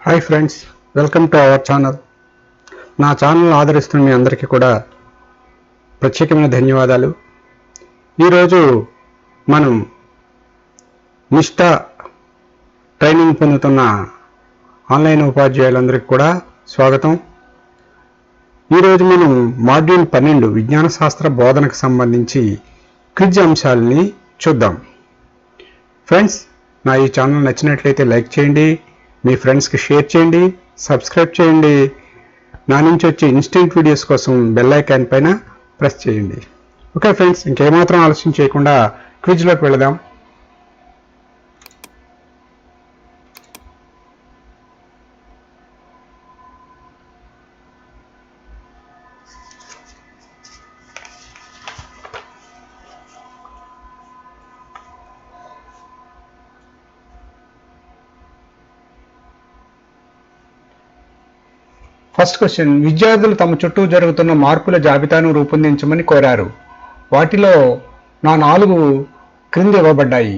Hi friends, welcome to our channel. నా channel ఆదరిస్తున్న మీ అందరికీ కూడా ప్రత్యేకమైన ధన్యవాదాలు. ఈరోజు మనం నిష్ఠ ట్రైనింగ్ పొందుతున్న ఆన్లైన్ ఉపాధ్యాయులందరికీ కూడా స్వాగతం. ఈరోజు మనం మాడ్యూల్ 12 విజ్ఞాన శాస్త్ర బోధనకు సంబంధించి క్విజ్ అంశాలని చూద్దాం. ఫ్రెండ్స్, నా ఈ ఛానల్ నచ్చినట్లయితే లైక్ చేయండి, మీ ఫ్రెండ్స్కి షేర్ చేయండి, సబ్స్క్రైబ్ చేయండి. నా నుంచి వచ్చే ఇన్స్టెంట్ వీడియోస్ కోసం బెల్ ఐకాన్ పైన ప్రెస్ చేయండి. ఓకే ఫ్రెండ్స్, ఇంకేమాత్రం ఆలస్యం చేయకుండా క్విజ్లోకి వెళదాం. ఫస్ట్ క్వశ్చన్, విద్యార్థులు తమ చుట్టూ జరుగుతున్న మార్పుల జాబితాను రూపొందించమని కోరారు. వాటిలో నా 4 క్రింది ఇవ్వబడ్డాయి.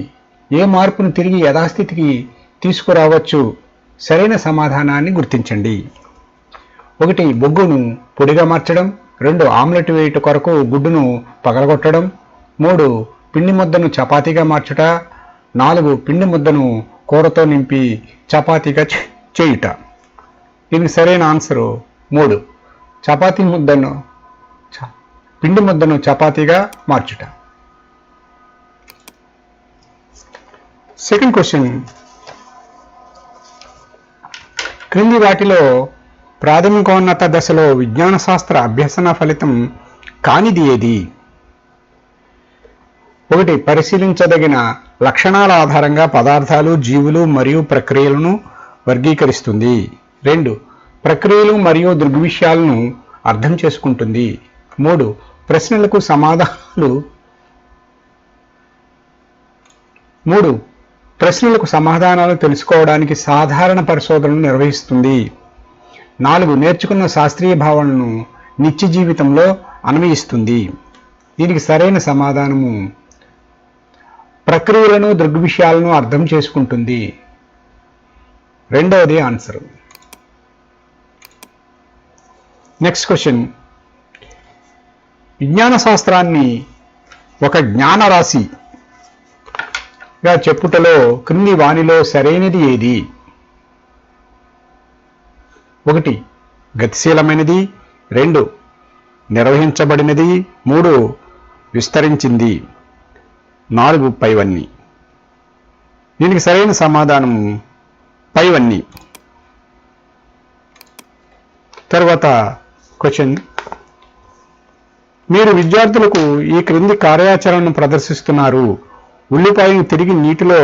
ఏ మార్పును తిరిగి యథాస్థితికి తీసుకురావచ్చు? సరైన సమాధానాన్ని గుర్తించండి. 1. బొగ్గును పొడిగా మార్చడం. 2. ఆమ్లెట్ వేయుట కొరకు గుడ్డును పగలగొట్టడం. 3. పిండి ముద్దను చపాతీగా మార్చుట. 4. పిండి ముద్దను కూరతో నింపి చపాతీగా చేయుట. దీనికి సరైన ఆన్సరు 3. పిండి ముద్దను చపాతీగా మార్చుట. సెకండ్ క్వశ్చన్, క్రింది వాటిలో ప్రాథమికోన్నత దశలో విజ్ఞాన శాస్త్ర అభ్యసన ఫలితం కానిది ఏది? 1. పరిశీలించదగిన లక్షణాల ఆధారంగా పదార్థాలు, జీవులు మరియు ప్రక్రియలను వర్గీకరిస్తుంది. 2. ప్రక్రియలు మరియు దృగ్విషయాలను అర్థం చేసుకుంటుంది. 3. ప్రశ్నలకు సమాధానాలు తెలుసుకోవడానికి సాధారణ పరిశోధనలు నిర్వహిస్తుంది. 4. నేర్చుకున్న శాస్త్రీయ భావనలను నిత్య జీవితంలో అన్వయిస్తుంది. దీనికి సరైన సమాధానము ప్రక్రియలను దృగ్విషయాలను అర్థం చేసుకుంటుంది. రెండవది ఆన్సర్. నెక్స్ట్ క్వశ్చన్, విజ్ఞాన శాస్త్రాన్ని ఒక జ్ఞాన రాశిగా చెప్పుటలో క్రింది వానిలో సరైనది ఏది? 1. గతిశీలమైనది. 2. నిర్వహించబడినది. 3. విస్తరించింది. 4. పైవన్నీ. దీనికి సరైన సమాధానము పైవన్నీ. తర్వాత క్వశ్చన్, మీరు విద్యార్థులకు ఈ క్రింది కార్యాచరణను ప్రదర్శిస్తున్నారు. ఉల్లిపాయను తిరిగి నీటిలో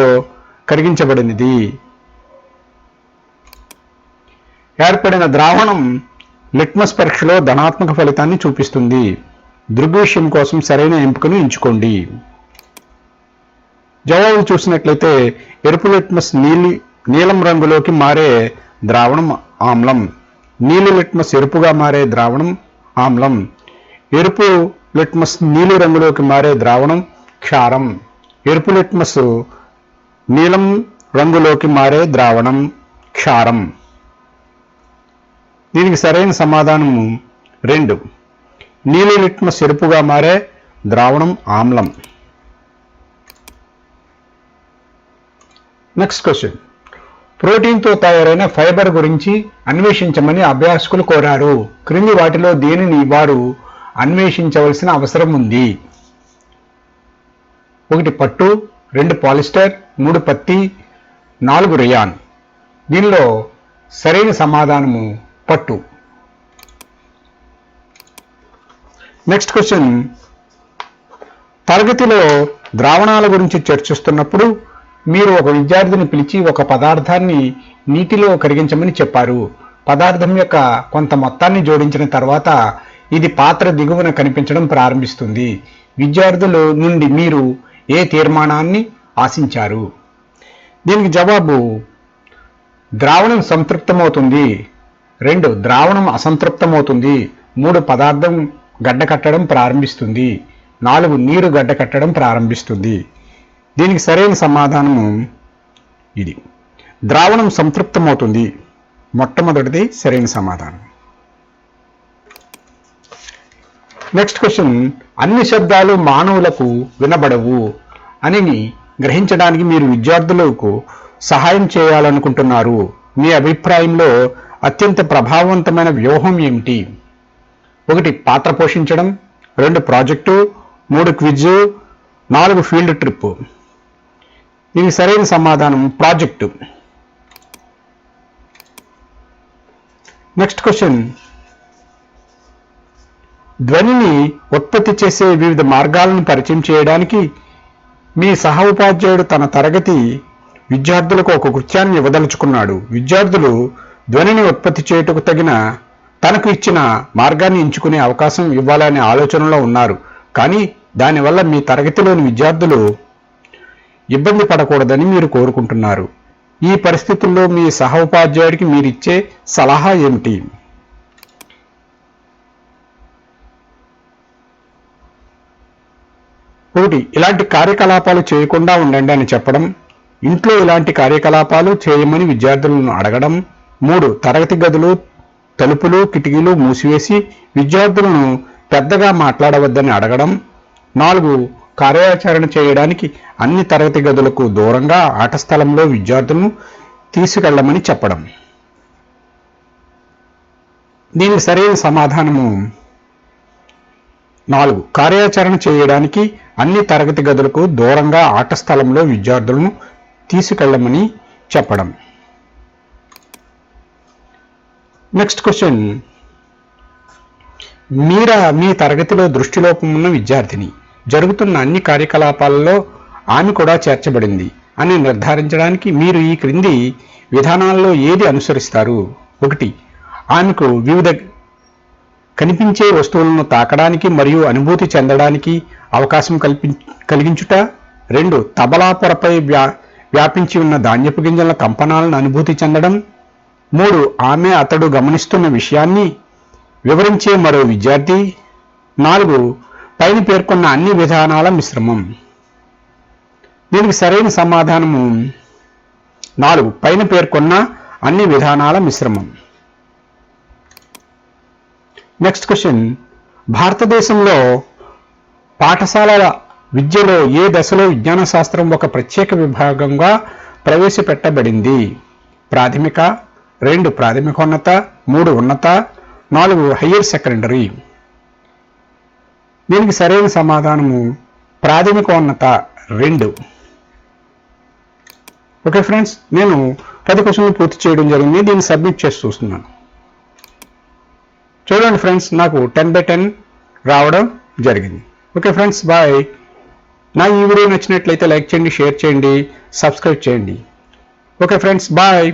కరిగించబడినది. ఏర్పడిన ద్రావణం లిట్మస్ పరీక్షలో ధనాత్మక ఫలితాన్ని చూపిస్తుంది. దృగ్విషయం కోసం సరైన ఎంపికను ఎంచుకోండి. జవాబులు చూసినట్లయితే ఎరుపు లిట్మస్ నీలం రంగులోకి మారే ద్రావణం ఆమ్లం. నీలి లిట్మస్ ఎరుపుగా మారే ద్రావణం ఆమ్లం. ఎరుపు లిట్మస్ నీలి రంగులోకి మారే ద్రావణం క్షారం. ఎరుపు లిట్మస్ నీలం రంగులోకి మారే ద్రావణం క్షారం. దీనికి సరైన సమాధానము 2. నీలి లిట్మస్ ఎరుపుగా మారే ద్రావణం ఆమ్లం. నెక్స్ట్ క్వశ్చన్, ప్రోటీన్తో తయారైన ఫైబర్ గురించి అన్వేషించమని అభ్యాసకులు కోరారు. క్రింది వాటిలో దేనిని వారు అన్వేషించవలసిన అవసరం ఉంది? 1. పట్టు. 2. పాలిస్టర్. 3. పత్తి. 4. రేయాన్. దీనిలో సరైన సమాధానము పట్టు. నెక్స్ట్ క్వశ్చన్, తరగతిలో ద్రావణాల గురించి చర్చిస్తున్నప్పుడు మీరు ఒక విద్యార్థిని పిలిచి ఒక పదార్థాన్ని నీటిలో కరిగించమని చెప్పారు. పదార్థం యొక్క కొంత మొత్తాన్ని జోడించిన తర్వాత ఇది పాత్ర దిగువన కనిపించడం ప్రారంభిస్తుంది. విద్యార్థుల నుండి మీరు ఏ తీర్మానాన్ని ఆశించారు? దీనికి జవాబు ద్రావణం సంతృప్తమవుతుంది. 2. ద్రావణం అసంతృప్తమవుతుంది. 3. పదార్థం గడ్డకట్టడం ప్రారంభిస్తుంది. 4. నీరు గడ్డకట్టడం ప్రారంభిస్తుంది. దీనికి సరైన సమాధానము ఇది. ద్రావణం సంతృప్తమవుతుంది. మొట్టమొదటిది సరైన సమాధానం. నెక్స్ట్ క్వశ్చన్, అన్ని శబ్దాలు మానవులకు వినబడవు అని గ్రహించడానికి మీరు విద్యార్థులకు సహాయం చేయాలనుకుంటున్నారు. మీ అభిప్రాయంలో అత్యంత ప్రభావవంతమైన వ్యూహం ఏమిటి? 1 పాత్ర పోషించడం, 2 ప్రాజెక్టు, 3 క్విజ్, 4 ఫీల్డ్ ట్రిప్. ఇది సరైన సమాధానం ప్రాజెక్టు. నెక్స్ట్ క్వశ్చన్, ధ్వనిని ఉత్పత్తి చేసే వివిధ మార్గాలను పరిచయం చేయడానికి మీ సహ ఉపాధ్యాయుడు తన తరగతి విద్యార్థులకు ఒక కృత్యాన్ని ఇవ్వదలుచుకున్నాడు. విద్యార్థులు ధ్వనిని ఉత్పత్తి చేయుటకు తగిన తనకు ఇచ్చిన మార్గాన్ని ఎంచుకునే అవకాశం ఇవ్వాలనే ఆలోచనలో ఉన్నారు. కానీ దానివల్ల మీ తరగతిలోని విద్యార్థులు ఇబ్బంది పడకూడదని మీరు కోరుకుంటున్నారు. ఈ పరిస్థితుల్లో మీ సహ ఉపాధ్యాయుడికి మీరిచ్చే సలహా ఏమిటి? 1 ఇలాంటి కార్యకలాపాలు చేయకుండా ఉండండి అని చెప్పడం, ఇంట్లో ఇలాంటి కార్యకలాపాలు చేయమని విద్యార్థులను అడగడం, 3 తరగతి గదులు తలుపులు కిటికీలు మూసివేసి విద్యార్థులను పెద్దగా మాట్లాడవద్దని అడగడం, 4 కార్యాచరణ చేయడానికి అన్ని తరగతి గదులకు దూరంగా ఆట స్థలంలో విద్యార్థులను తీసుకెళ్లమని చెప్పడం. దీనికి సరైన సమాధానము 4 కార్యాచరణ చేయడానికి అన్ని తరగతి గదులకు దూరంగా ఆట స్థలంలో విద్యార్థులను తీసుకెళ్లమని చెప్పడం. నెక్స్ట్ క్వశ్చన్, మీరా మీ తరగతిలో దృష్టిలోపం ఉన్న విద్యార్థిని. జరుగుతున్న అన్ని కార్యకలాపాలలో ఆమె కూడా చేర్చబడింది అని నిర్ధారించడానికి మీరు ఈ క్రింది విధానాల్లో ఏది అనుసరిస్తారు? 1 ఆమెకు వివిధ కనిపించే వస్తువులను తాకడానికి మరియు అనుభూతి చెందడానికి అవకాశం కలిగించుట, 2 తబలా పొరపై వ్యాపించి ఉన్న ధాన్యపు గింజల కంపనాలను అనుభూతి చెందడం, 3 ఆమె అతడు గమనిస్తున్న విషయాన్ని వివరించే మరో విద్యార్థి, 4 పైన పేర్కొన్న అన్ని విధానాల మిశ్రమం. దీనికి సరైన సమాధానము 4 పైన పేర్కొన్న అన్ని విధానాల మిశ్రమం. నెక్స్ట్ క్వశ్చన్, భారతదేశంలో పాఠశాలల విద్యలో ఏ దశలో విజ్ఞాన శాస్త్రం ఒక ప్రత్యేక విభాగంగా ప్రవేశపెట్టబడింది? ప్రాథమిక, 2 ప్రాథమికోన్నత, 3 ఉన్నత, 4 హయ్యర్ సెకండరీ. దీనికి సరైన సమాధానము ప్రాథమికోన్నత 2. ఓకే ఫ్రెండ్స్, నేను 10 క్వశ్చన్లు పూర్తి చేయడం జరిగింది. దీన్ని సబ్మిట్ చేసి చూస్తున్నాను. చూడండి ఫ్రెండ్స్, నాకు 10/10 రావడం జరిగింది. Okay friends, bye. నా ఈ వీడియో నచ్చినట్లయితే లైక్ చేయండి, షేర్ చేయండి, సబ్స్క్రైబ్ చేయండి. Okay friends, bye.